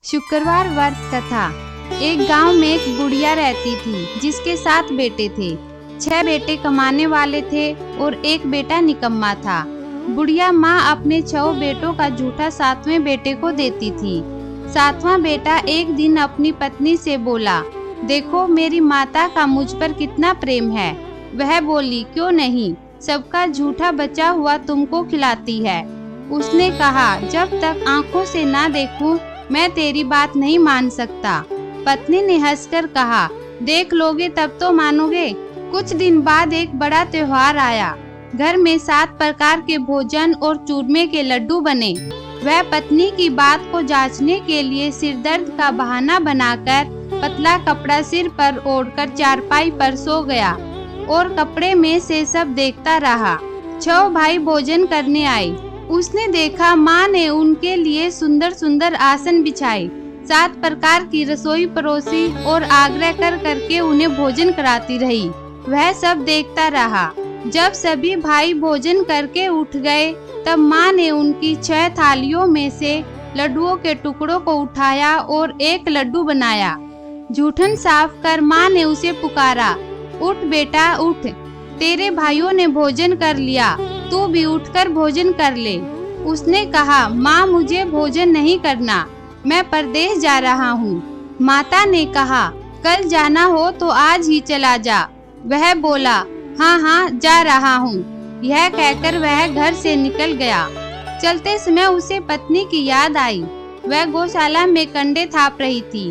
शुक्रवार व्रत कथा। एक गांव में एक बुढ़िया रहती थी जिसके 7 बेटे थे। 6 बेटे कमाने वाले थे और एक बेटा निकम्मा था। बुढ़िया माँ अपने 6 बेटों का जूठा 7वें बेटे को देती थी। 7वां बेटा एक दिन अपनी पत्नी से बोला, देखो मेरी माता का मुझ पर कितना प्रेम है। वह बोली, क्यों नहीं, सबका झूठा बचा हुआ तुमको खिलाती है। उसने कहा, जब तक आंखों से ना देखूं मैं तेरी बात नहीं मान सकता। पत्नी ने हंसकर कहा, देख लोगे तब तो मानोगे। कुछ दिन बाद एक बड़ा त्योहार आया। घर में 7 प्रकार के भोजन और चूरमे के लड्डू बने। वह पत्नी की बात को जांचने के लिए सिरदर्द का बहाना बनाकर पतला कपड़ा सिर पर ओढ़कर चारपाई पर सो गया और कपड़े में से सब देखता रहा। 6 भाई भोजन करने आए। उसने देखा माँ ने उनके लिए सुंदर सुंदर आसन बिछाए, 7 प्रकार की रसोई परोसी और आग्रह कर करके उन्हें भोजन कराती रही। वह सब देखता रहा। जब सभी भाई भोजन करके उठ गए तब माँ ने उनकी 6 थालियों में से लड्डुओं के टुकड़ों को उठाया और एक लड्डू बनाया। जूठन साफ कर माँ ने उसे पुकारा, उठ बेटा उठ, तेरे भाइयों ने भोजन कर लिया, तू भी उठकर भोजन कर ले। उसने कहा, माँ मुझे भोजन नहीं करना, मैं परदेश जा रहा हूँ। माता ने कहा, कल जाना हो तो आज ही चला जा। वह बोला, हाँ हाँ जा रहा हूँ। यह कहकर वह घर से निकल गया। चलते समय उसे पत्नी की याद आई। वह गौशाला में कंडे थाप रही थी।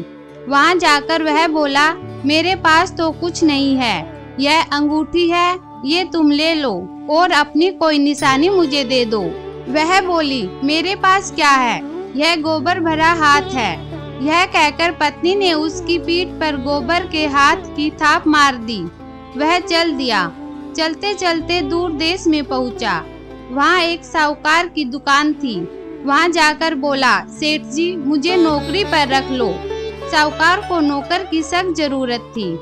वहाँ जाकर वह बोला, मेरे पास तो कुछ नहीं है, यह अंगूठी है, ये तुम ले लो और अपनी कोई निशानी मुझे दे दो। वह बोली, मेरे पास क्या है, यह गोबर भरा हाथ है। यह कहकर पत्नी ने उसकी पीठ पर गोबर के हाथ की थाप मार दी। वह चल दिया। चलते चलते दूर देश में पहुंचा। वहाँ एक साहूकार की दुकान थी। वहाँ जाकर बोला, सेठ जी मुझे नौकरी पर रख लो। साहूकार को नौकर की सख्त जरूरत थी।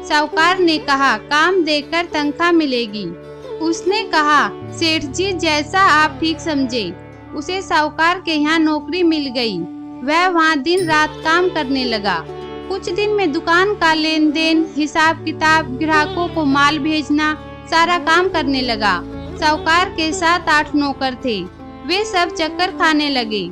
साहूकार ने कहा, काम देकर तनख्वाह मिलेगी। उसने कहा, सेठ जी जैसा आप ठीक समझे। उसे साहूकार के यहाँ नौकरी मिल गई। वह वहाँ दिन रात काम करने लगा। कुछ दिन में दुकान का लेन देन, हिसाब किताब, ग्राहकों को माल भेजना, सारा काम करने लगा। साहूकार के 7-8 नौकर थे। वे सब चक्कर खाने लगे,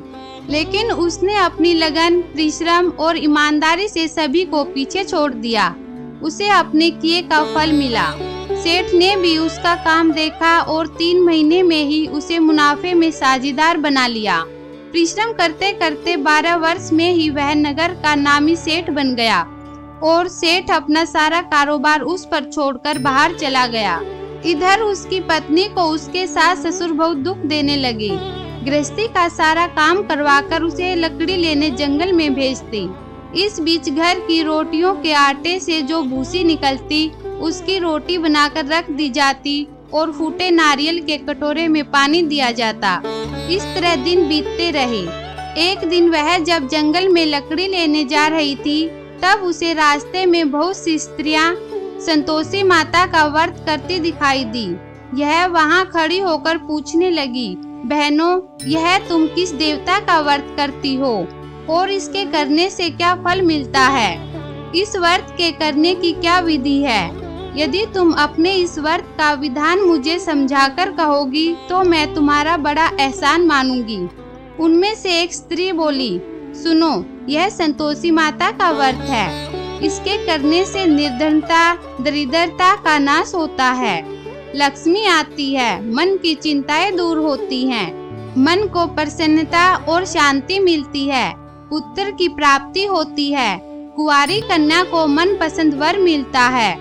लेकिन उसने अपनी लगन, परिश्रम और ईमानदारी से सभी को पीछे छोड़ दिया। उसे अपने किए का फल मिला। सेठ ने भी उसका काम देखा और 3 महीने में ही उसे मुनाफे में साझेदार बना लिया। परिश्रम करते करते 12 वर्ष में ही वह नगर का नामी सेठ बन गया और सेठ अपना सारा कारोबार उस पर छोड़कर बाहर चला गया। इधर उसकी पत्नी को उसके सास ससुर बहुत दुख देने लगे। गृहस्थी का सारा काम करवाकर उसे लकड़ी लेने जंगल में भेजते। इस बीच घर की रोटियों के आटे से जो भूसी निकलती उसकी रोटी बनाकर रख दी जाती और फूटे नारियल के कटोरे में पानी दिया जाता। इस तरह दिन बीतते रहे। एक दिन वह जब जंगल में लकड़ी लेने जा रही थी तब उसे रास्ते में बहुत सी स्त्रियां संतोषी माता का व्रत करती दिखाई दी। यह वहां खड़ी होकर पूछने लगी, बहनों यह तुम किस देवता का व्रत करती हो और इसके करने से क्या फल मिलता है? इस व्रत के करने की क्या विधि है? यदि तुम अपने इस व्रत का विधान मुझे समझाकर कहोगी तो मैं तुम्हारा बड़ा एहसान मानूंगी। उनमें से एक स्त्री बोली, सुनो यह संतोषी माता का व्रत है। इसके करने से निर्धनता, दरिद्रता का नाश होता है, लक्ष्मी आती है, मन की चिंताएं दूर होती हैं, मन को प्रसन्नता और शांति मिलती है, पुत्र की प्राप्ति होती है, कुंवारी कन्या को मन पसंद वर मिलता है,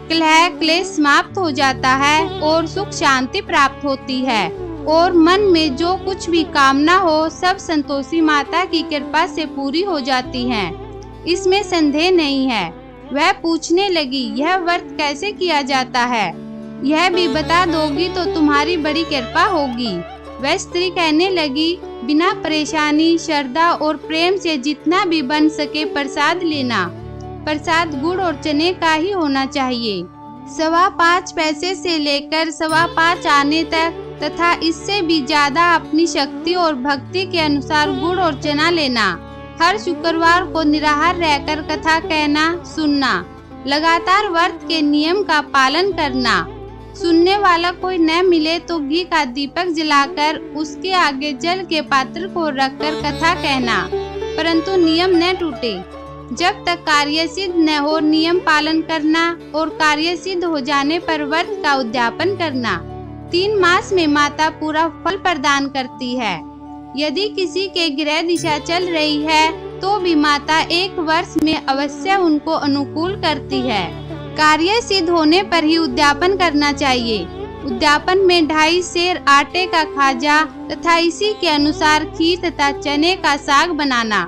कलह क्लेश समाप्त हो जाता है और सुख शांति प्राप्त होती है और मन में जो कुछ भी कामना हो सब संतोषी माता की कृपा से पूरी हो जाती है। इसमें संदेह नहीं है। वह पूछने लगी, यह व्रत कैसे किया जाता है? यह भी बता दोगी तो तुम्हारी बड़ी कृपा होगी। वह स्त्री कहने लगी, बिना परेशानी, श्रद्धा और प्रेम से जितना भी बन सके प्रसाद लेना। प्रसाद गुड़ और चने का ही होना चाहिए। 5.25 पैसे से लेकर 5.25 आने तक तथा इससे भी ज्यादा अपनी शक्ति और भक्ति के अनुसार गुड़ और चना लेना। हर शुक्रवार को निराहार रहकर कथा कहना सुनना, लगातार व्रत के नियम का पालन करना, सुनने वाला कोई न मिले तो घी का दीपक जलाकर उसके आगे जल के पात्र को रखकर कथा कहना, परंतु नियम न टूटे। जब तक कार्य सिद्ध न हो नियम पालन करना और कार्य सिद्ध हो जाने पर व्रत का उद्यापन करना। 3 मास में माता पूरा फल प्रदान करती है। यदि किसी के गृह दिशा चल रही है तो भी माता 1 वर्ष में अवश्य उनको अनुकूल करती है। कार्य सिद्ध होने पर ही उद्यापन करना चाहिए। उद्यापन में 2.5 सेर आटे का खाजा तथा इसी के अनुसार खीर तथा चने का साग बनाना,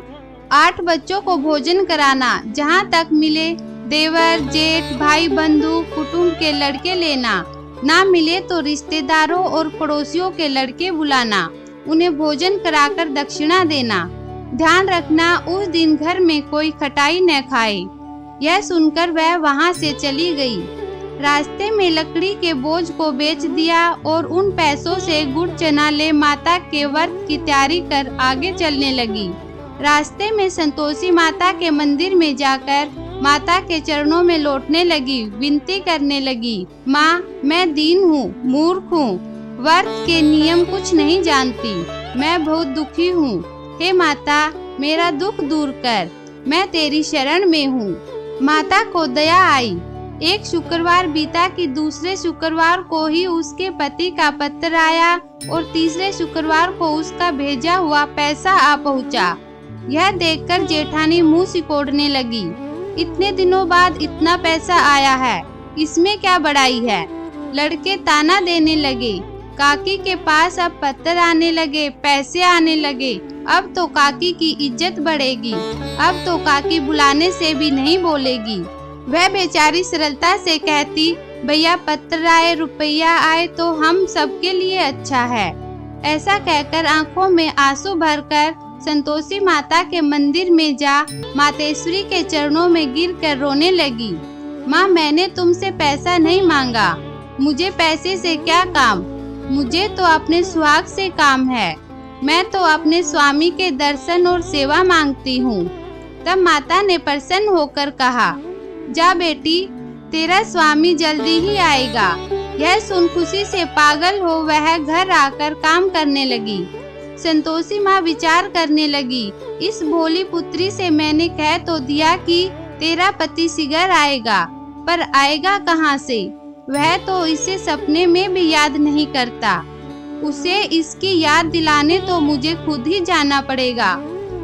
8 बच्चों को भोजन कराना, जहाँ तक मिले देवर जेठ भाई बंधु कुटुंब के लड़के लेना, ना मिले तो रिश्तेदारों और पड़ोसियों के लड़के बुलाना, उन्हें भोजन कराकर दक्षिणा देना। ध्यान रखना उस दिन घर में कोई खटाई न खाए। यह सुनकर वह वहाँ से चली गई। रास्ते में लकड़ी के बोझ को बेच दिया और उन पैसों से गुड़ चना ले माता के व्रत की तैयारी कर आगे चलने लगी। रास्ते में संतोषी माता के मंदिर में जाकर माता के चरणों में लौटने लगी, विनती करने लगी, माँ मैं दीन हूँ, मूर्ख हूँ, व्रत के नियम कुछ नहीं जानती, मैं बहुत दुखी हूँ। हे माता मेरा दुख दूर कर, मैं तेरी शरण में हूँ। माता को दया आई। एक शुक्रवार बीता कि दूसरे शुक्रवार को ही उसके पति का पत्र आया और तीसरे शुक्रवार को उसका भेजा हुआ पैसा आ पहुँचा। यह देखकर जेठानी मुंह सिकोड़ने लगी। इतने दिनों बाद इतना पैसा आया है, इसमें क्या बड़ाई है। लड़के ताना देने लगे। काकी के पास अब पत्र आने लगे, पैसे आने लगे, अब तो काकी की इज्जत बढ़ेगी, अब तो काकी बुलाने से भी नहीं बोलेगी। वह बेचारी सरलता से कहती, भैया पत्र आए, रुपया आए तो हम सबके लिए अच्छा है। ऐसा कहकर आंखों में आंसू भरकर संतोषी माता के मंदिर में जा मातेश्वरी के चरणों में गिरकर रोने लगी। माँ मैंने तुमसे पैसा नहीं मांगा, मुझे पैसे से क्या काम, मुझे तो अपने सुहाग से काम है, मैं तो अपने स्वामी के दर्शन और सेवा मांगती हूँ। तब माता ने प्रसन्न होकर कहा, जा बेटी तेरा स्वामी जल्दी ही आएगा। यह सुन खुशी से पागल हो वह घर आकर काम करने लगी। संतोषी माँ विचार करने लगी, इस भोली पुत्री से मैंने कह तो दिया कि तेरा पति शीघ्र आएगा, पर आएगा कहाँ से। वह तो इसे सपने में भी याद नहीं करता। उसे इसकी याद दिलाने तो मुझे खुद ही जाना पड़ेगा।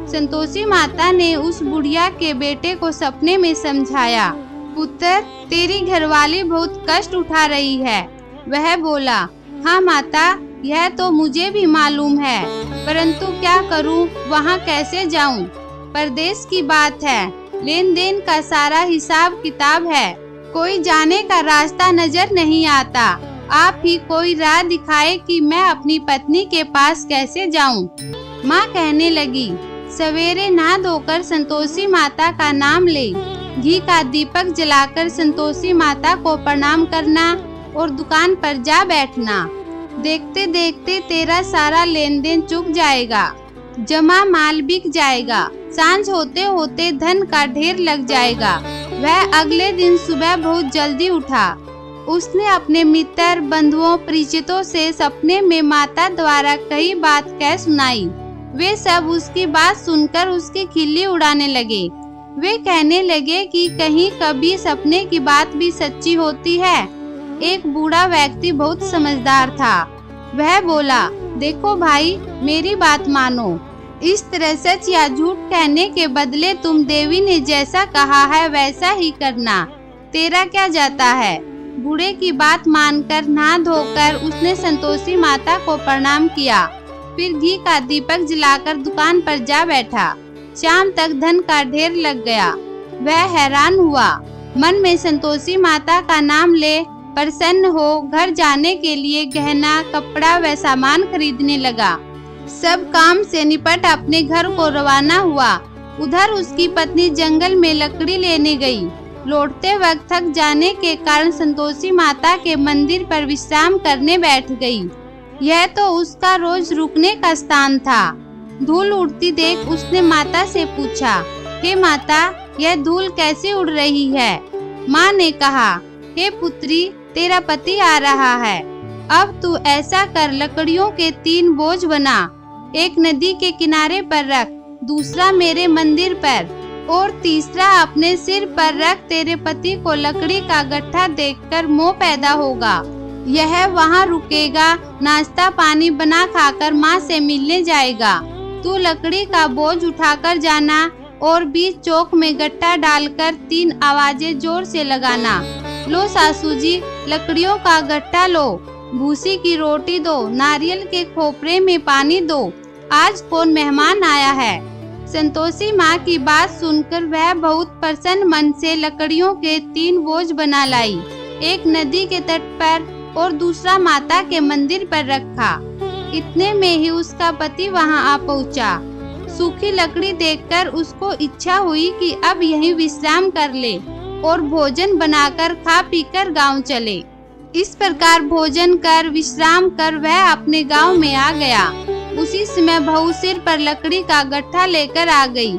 संतोषी माता ने उस बुढ़िया के बेटे को सपने में समझाया, पुत्र तेरी घरवाली बहुत कष्ट उठा रही है। वह बोला, हाँ माता यह तो मुझे भी मालूम है, परंतु क्या करूं, वहां कैसे जाऊं। परदेश की बात है, लेन देन का सारा हिसाब किताब है, कोई जाने का रास्ता नजर नहीं आता। आप ही कोई राह दिखाए कि मैं अपनी पत्नी के पास कैसे जाऊं। माँ कहने लगी, सवेरे नहा धोकर संतोषी माता का नाम ले, घी का दीपक जलाकर संतोषी माता को प्रणाम करना और दुकान पर जा बैठना। देखते देखते तेरा सारा लेन देन चुक जाएगा, जमा माल बिक जाएगा, सांझ होते होते धन का ढेर लग जाएगा। वह अगले दिन सुबह बहुत जल्दी उठा। उसने अपने मित्र बंधुओं परिचितों से सपने में माता द्वारा कई बात कह सुनाई। वे सब उसकी बात सुनकर उसकी खिल्ली उड़ाने लगे। वे कहने लगे कि कहीं कभी सपने की बात भी सच्ची होती है। एक बूढ़ा व्यक्ति बहुत समझदार था। वह बोला, देखो भाई मेरी बात मानो, इस तरह सच या झूठ कहने के बदले तुम देवी ने जैसा कहा है वैसा ही करना, तेरा क्या जाता है। बूढ़े की बात मानकर नहा धोकर उसने संतोषी माता को प्रणाम किया, फिर घी का दीपक जलाकर दुकान पर जा बैठा। शाम तक धन का ढेर लग गया। वह हैरान हुआ, मन में संतोषी माता का नाम ले प्रसन्न हो घर जाने के लिए गहना कपड़ा व सामान खरीदने लगा। सब काम से निपट अपने घर को रवाना हुआ। उधर उसकी पत्नी जंगल में लकड़ी लेने गई। लौटते वक्त थक जाने के कारण संतोषी माता के मंदिर पर विश्राम करने बैठ गई। यह तो उसका रोज रुकने का स्थान था। धूल उड़ती देख उसने माता से पूछा, हे माता, यह धूल कैसे उड़ रही है? माँ ने कहा, हे पुत्री, तेरा पति आ रहा है। अब तू ऐसा कर, लकड़ियों के 3 बोझ बना, एक नदी के किनारे पर रख, दूसरा मेरे मंदिर पर और तीसरा अपने सिर पर रख। तेरे पति को लकड़ी का गट्ठा देखकर मोह पैदा होगा। यह वहाँ रुकेगा, नाश्ता पानी बना खाकर माँ से मिलने जाएगा। तू लकड़ी का बोझ उठाकर जाना और बीच चौक में गट्ठा डालकर 3 आवाजें जोर से लगाना। लो सासू जी, लकड़ियों का गट्ठा लो, भूसी की रोटी दो, नारियल के खोपरे में पानी दो, आज कौन मेहमान आया है। संतोषी माँ की बात सुनकर वह बहुत प्रसन्न मन से लकड़ियों के 3 बोझ बना लाई, एक नदी के तट पर और दूसरा माता के मंदिर पर रखा। इतने में ही उसका पति वहां आ पहुंचा। सूखी लकड़ी देखकर उसको इच्छा हुई कि अब यहीं विश्राम कर ले और भोजन बनाकर खा पीकर गांव चले। इस प्रकार भोजन कर विश्राम कर वह अपने गांव में आ गया। उसी समय बहू सिर पर लकड़ी का गट्ठा लेकर आ गई।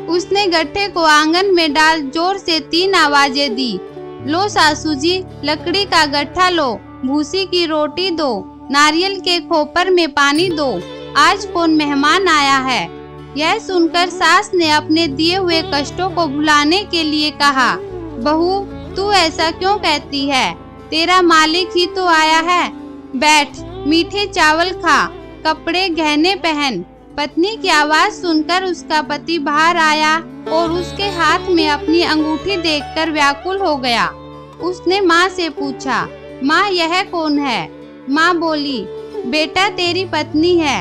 उसने गट्ठे को आंगन में डाल जोर से 3 आवाजें दी। लो सासू जी, लकड़ी का गट्ठा लो, भूसी की रोटी दो, नारियल के खोपर में पानी दो, आज कौन मेहमान आया है। यह सुनकर सास ने अपने दिए हुए कष्टों को भुलाने के लिए कहा, बहू, तू ऐसा क्यों कहती है? तेरा मालिक ही तो आया है। बैठ, मीठे चावल खा, कपड़े गहने पहन। पत्नी की आवाज सुनकर उसका पति बाहर आया और उसके हाथ में अपनी अंगूठी देखकर व्याकुल हो गया। उसने माँ से पूछा, माँ, यह कौन है? माँ बोली, बेटा, तेरी पत्नी है।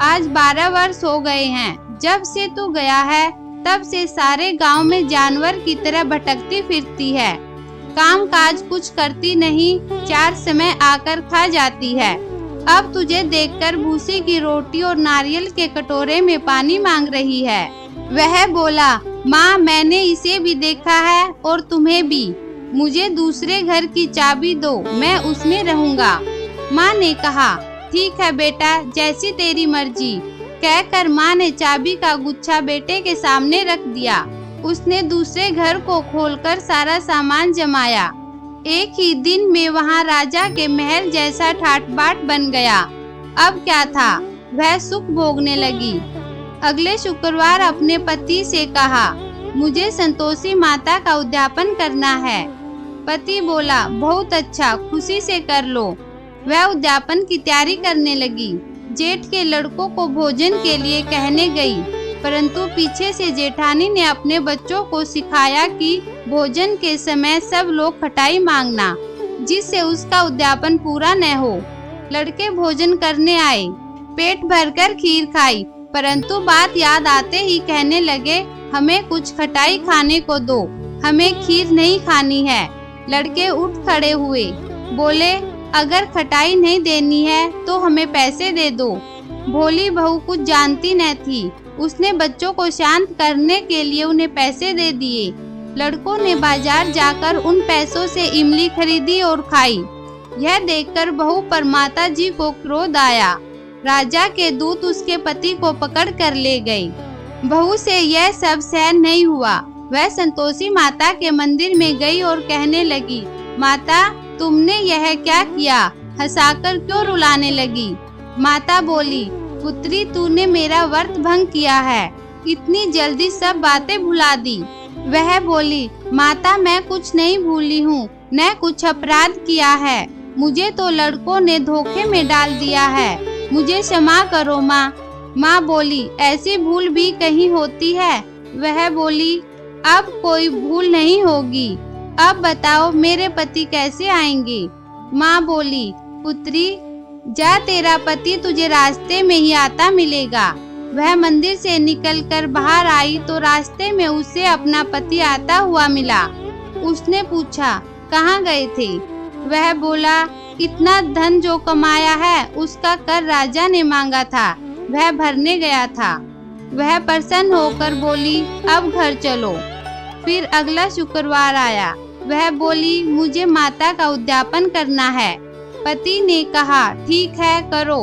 आज 12 वर्ष हो गए हैं। जब से तू गया है तब से सारे गांव में जानवर की तरह भटकती फिरती है। काम काज कुछ करती नहीं, 4 समय आकर खा जाती है। अब तुझे देखकर भूसी की रोटी और नारियल के कटोरे में पानी मांग रही है। वह बोला, माँ, मैंने इसे भी देखा है और तुम्हें भी। मुझे दूसरे घर की चाबी दो, मैं उसमें रहूंगा। माँ ने कहा, ठीक है बेटा, जैसी तेरी मर्जी। कहकर माँ ने चाबी का गुच्छा बेटे के सामने रख दिया। उसने दूसरे घर को खोलकर सारा सामान जमाया। एक ही दिन में वहाँ राजा के महल जैसा ठाट बाट बन गया। अब क्या था, वह सुख भोगने लगी। अगले शुक्रवार अपने पति से कहा, मुझे संतोषी माता का उद्यापन करना है। पति बोला, बहुत अच्छा, खुशी से कर लो। वह उद्यापन की तैयारी करने लगी। जेठ के लड़कों को भोजन के लिए कहने गई, परंतु पीछे से जेठानी ने अपने बच्चों को सिखाया कि भोजन के समय सब लोग खटाई मांगना, जिससे उसका उद्यापन पूरा न हो। लड़के भोजन करने आए, पेट भरकर खीर खाई, परंतु बात याद आते ही कहने लगे, हमें कुछ खटाई खाने को दो, हमें खीर नहीं खानी है। लड़के उठ खड़े हुए, बोले, अगर खटाई नहीं देनी है तो हमें पैसे दे दो। भोली बहू कुछ जानती न थी, उसने बच्चों को शांत करने के लिए उन्हें पैसे दे दिए। लड़कों ने बाजार जाकर उन पैसों से इमली खरीदी और खाई। यह देखकर बहू पर माता जी को क्रोध आया। राजा के दूत उसके पति को पकड़ कर ले गए। बहू से यह सब सहन नहीं हुआ। वह संतोषी माता के मंदिर में गई और कहने लगी, माता, तुमने यह क्या किया? हंसाकर क्यों रुलाने लगी? माता बोली, पुत्री, तूने मेरा व्रत भंग किया है, इतनी जल्दी सब बातें भुला दी। वह बोली, माता, मैं कुछ नहीं भूली हूँ, न कुछ अपराध किया है। मुझे तो लड़कों ने धोखे में डाल दिया है, मुझे क्षमा करो माँ। माँ बोली, ऐसी भूल भी कहीं होती है? वह बोली, अब कोई भूल नहीं होगी। अब बताओ मेरे पति कैसे आएंगे? माँ बोली, पुत्री, जा, तेरा पति तुझे रास्ते में ही आता मिलेगा। वह मंदिर से निकलकर बाहर आई तो रास्ते में उसे अपना पति आता हुआ मिला। उसने पूछा, कहाँ गए थे? वह बोला, इतना धन जो कमाया है उसका कर राजा ने मांगा था, वह भरने गया था। वह प्रसन्न होकर बोली, अब घर चलो। फिर अगला शुक्रवार आया। वह बोली, मुझे माता का उद्यापन करना है। पति ने कहा, ठीक है, करो।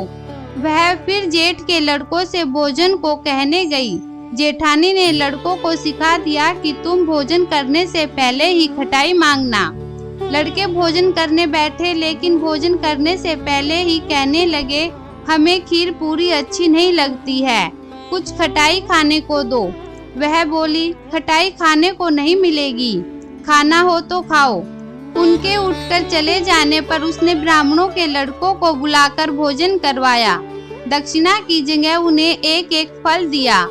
वह फिर जेठ के लड़कों से भोजन को कहने गई। जेठानी ने लड़कों को सिखा दिया कि तुम भोजन करने से पहले ही खटाई मांगना। लड़के भोजन करने बैठे, लेकिन भोजन करने से पहले ही कहने लगे, हमें खीर पूरी अच्छी नहीं लगती है, कुछ खटाई खाने को दो। वह बोली, खटाई खाने को नहीं मिलेगी, खाना हो तो खाओ। उनके उठकर चले जाने पर उसने ब्राह्मणों के लड़कों को बुलाकर भोजन करवाया। दक्षिणा की जगह उन्हें एक एक फल दिया।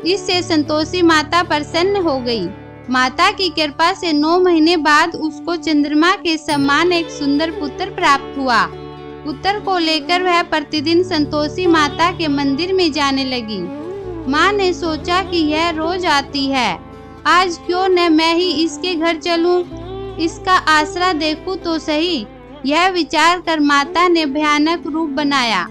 इससे संतोषी माता प्रसन्न हो गई। माता की कृपा से 9 महीने बाद उसको चंद्रमा के समान एक सुंदर पुत्र प्राप्त हुआ। पुत्र को लेकर वह प्रतिदिन संतोषी माता के मंदिर में जाने लगी। माँ ने सोचा कि यह रोज आती है, आज क्यों न मैं ही इसके घर चलूं, इसका आसरा देखूं तो सही। यह विचार कर माता ने भयानक रूप बनाया।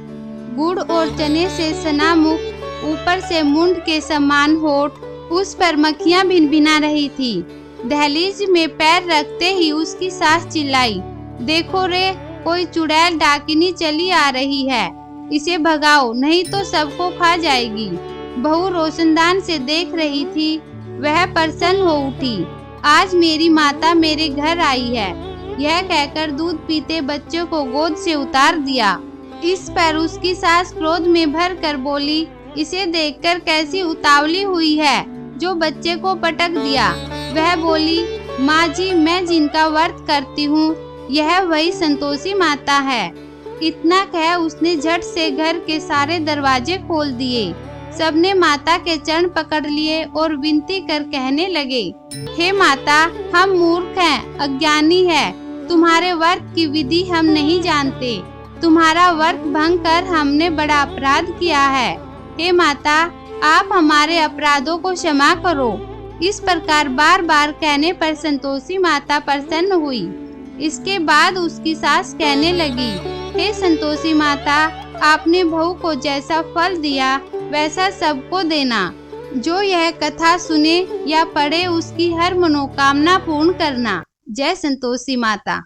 गुड़ और चने से सना मुख, ऊपर से मुंड के समान होठ, उस पर मक्खियां भिनभिना रही थी। दहलीज में पैर रखते ही उसकी सास चिल्लाई, देखो रे, कोई चुड़ैल डाकिनी चली आ रही है, इसे भगाओ नहीं तो सबको खा जाएगी। बहू रोशनदान से देख रही थी। वह प्रसन्न हो उठी, आज मेरी माता मेरे घर आई है। यह कहकर दूध पीते बच्चे को गोद से उतार दिया। इस पर उसकी सास क्रोध में भर कर बोली, इसे देखकर कैसी उतावली हुई है जो बच्चे को पटक दिया। वह बोली, माँ जी, मैं जिनका व्रत करती हूँ यह वही संतोषी माता है। इतना कह उसने झट से घर के सारे दरवाजे खोल दिए। सबने माता के चरण पकड़ लिए और विनती कर कहने लगे, हे माता, हम मूर्ख हैं, अज्ञानी हैं, तुम्हारे व्रत की विधि हम नहीं जानते। तुम्हारा व्रत भंग कर हमने बड़ा अपराध किया है। हे माता, आप हमारे अपराधों को क्षमा करो। इस प्रकार बार बार कहने पर संतोषी माता प्रसन्न हुई। इसके बाद उसकी सास कहने लगी, हे संतोषी माता, आपने बहू को जैसा फल दिया वैसा सबको देना। जो यह कथा सुने या पढ़े उसकी हर मनोकामना पूर्ण करना। जय संतोषी माता।